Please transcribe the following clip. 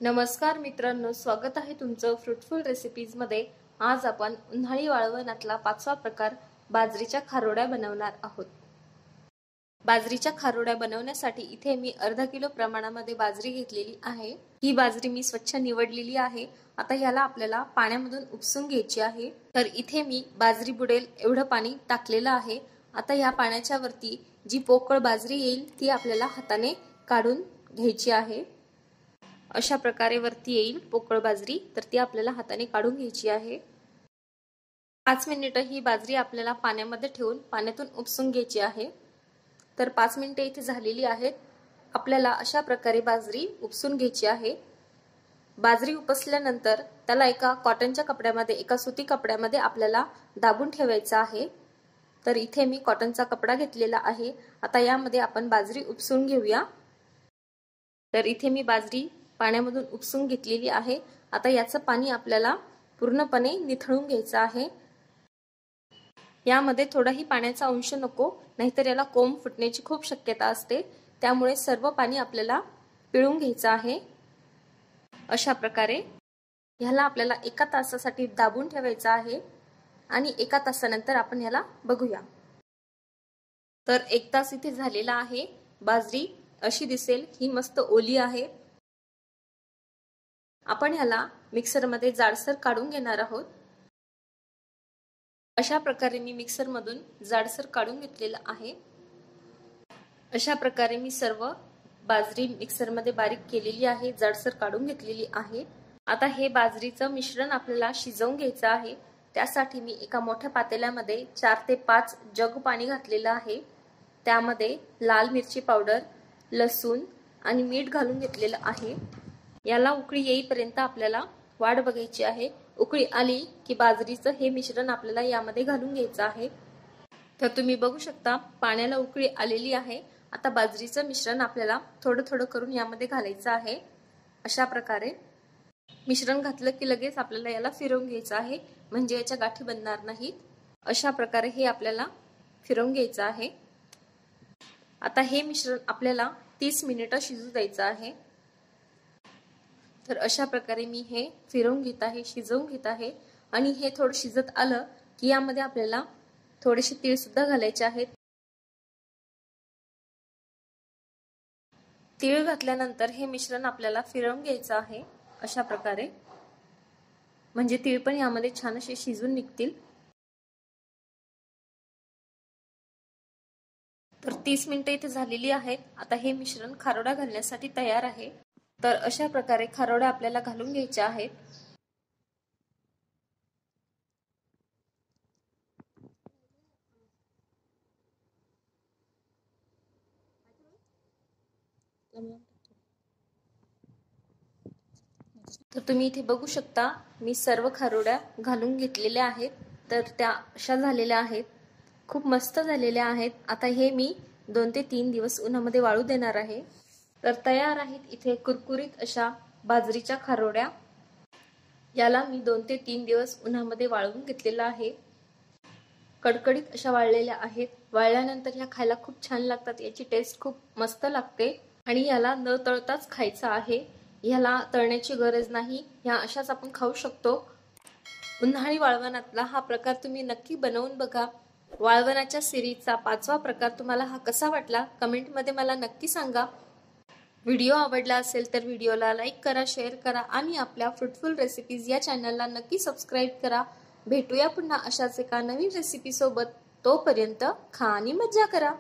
नमस्कार मित्रांनो, स्वागत आहे तुमचं फ्रुटफुल रेसिपीज मध्ये। आज आपण उन्हाळी वाळवणातला 5वा प्रकार बाजरीच्या खारोड्या बनवणार आहोत। बाजरीच्या खारोड्या बनवण्यासाठी इथे मी अर्धा किलो प्रमाणामध्ये बाजरी घेतलेली आहे। ही बाजरी मी स्वच्छ निवडलेली आहे। आता ह्याला आपल्याला पाण्यामधून उपसून घ्यायची आहे। तर इथे मी बाजरी बुडेल एवढं पाणी टाकलेलं आहे। आता ह्या पाण्याच्या वरती जी पोकळ बाजरी येईल ती आपल्याला हाताने काढून घ्यायची आहे। अशा प्रकारे वरती येईल पोकळ बाजरी, तर ती आपल्याला हाताने काढून घ्यायची आहे। 5 मिनिटं ही बाजरी आपल्याला पाण्यामध्ये ठेवून पाण्यातून उपसून घ्यायची आहे। तर 5 मिनिटे इथे झालेली आहेत। आपल्याला अशा प्रकारे बाजरी उपसून घ्यायची आहे। बाजरी उपसल्यानंतर त्याला एका कॉटनच्या कपड्यामध्ये, एका सुती कपड्यामध्ये आपल्याला दाबून ठेवायचं आहे। तर इथे मी कॉटनचा कपडा घेतलेला आहे। आता यामध्ये आपण बाजरी उपसून घेऊया। तर इथे मी बाजरी पाण्यामधून उपसून घेतलेली आहे। आता याचं पाणी आपल्याला पूर्णपणे निथळून घ्यायचं आहे। यामध्ये थोडाही पाण्याचा अंश नको, नाहीतर याला कोंब फुटण्याची खूप शक्यता असते। त्यामुळे सर्व पाणी आपल्याला पिळून घ्यायचं आहे। अशा प्रकारे ह्याला आपल्याला 1 तासासाठी दाबून ठेवायचं आहे आणि 1 तासानंतर आपण ह्याला बघूया। तर 1 तास इथे झालेला आहे। बाजरी अशी दिसेल, ही मस्त ओली आहे। आपण ह्याला मिक्सरमध्ये जाडसर काढून घेणार आहोत। अशा प्रकारे मी मिक्सरमधून जाडसर काढून घेतलेला आहे। अशा प्रकारे मी सर्व बाजरी मिक्सरमध्ये बारीक केलेली आहे, जाडसर काढून घेतलेली आहे। आता हे बाजरीचं मिश्रण आपल्याला शिजवून घ्यायचं आहे। त्यासाठी मी एका मोठ्या पातेल्यामध्ये 4 ते 5 जग पाणी घातलेलं आहे। त्यामध्ये लाल मिरची पावडर, लसूण आणि मीठ घालून घेतलेलं आहे। याला उकळी येईपर्यंत आपल्याला वाट बघायची आहे। उकळी आली की बाजरीचं हे मिश्रण आपल्याला यामध्ये घालून घ्यायचं आहे। तर तुम्ही बघू शकता पाण्याला उकळी आलेली आहे। आता बाजरीचं मिश्रण आपल्याला थोडं थोडं करून यामध्ये घालायचं आहे। अशा प्रकारे मिश्रण घातलं की लगेच आपल्याला याला फिरवून घ्यायचं आहे, म्हणजे याच्या गाठी बनणार नाहीत। अशा प्रकारे हे आपल्याला फिरवून घ्यायचं आहे। आता हे मिश्रण आपल्याला 30 मिनिटं शिजू द्यायचं आहे। तर अशा प्रकारे मी हे फिरवून घेत आहे, शिजवून घेत आहे। आणि हे थोडं शिजत आलं की यामध्ये आपल्याला थोडेसे तीळ सुद्धा घालायचे आहेत। तीळ घातल्यानंतर हे मिश्रण आपल्याला फिरवून घ्यायचं आहे अशा प्रकारे, म्हणजे तीळ पण यामध्ये छान असे शिजून निघतील। तर 30 मिनिटे इथे झालेली आहेत। आता हे मिश्रण खारोड्या घालण्यासाठी तयार आहे। तर अशा प्रकारे खारोड्या आपल्याला घालून घ्यायच्या आहेत। तर तुम्ही इथे बघू शकता मी सर्व खारोड्या घालून घेतलेल्या आहेत। तर त्या अशा झालेल्या आहेत, खूप मस्त झालेल्या आहेत। आता हे मी 2 ते 3 दिवस उन्हामध्ये वाळू देणार आहे। तर तयार आहेत इथे कुरकुरीत अशा बाजरीच्या खारोड्या। याला मी 2 ते 3 दिवस उन्हामध्ये वाळवून घेतलेला आहे। कडकडीत अशा वाळलेल्या आहेत। वाळल्यानंतर ह्या खायला खूप छान लागतात, याची टेस्ट खूप मस्त लागते आणि याला न तळताच खायचं आहे। ह्याला तळण्याची गरज नाही, ह्या अशाच आपण खाऊ शकतो। उन्हाळी वाळवणातला हा प्रकार तुम्ही नक्की बनवून बघा। वाळवणाच्या सिरीजचा 5वा प्रकार तुम्हाला हा कसा वाटला कमेंटमध्ये मला नक्की सांगा। व्हिडिओ आवडला असेल तर व्हिडिओला लाईक करा, शेअर करा आणि आपल्या फ्रुटफुल रेसिपीज या चॅनलला नक्की सबस्क्राईब करा। भेटूया पुन्हा अशाच एका नवीन रेसिपी सोबत। तोपर्यंत खा आणि मज्जा करा।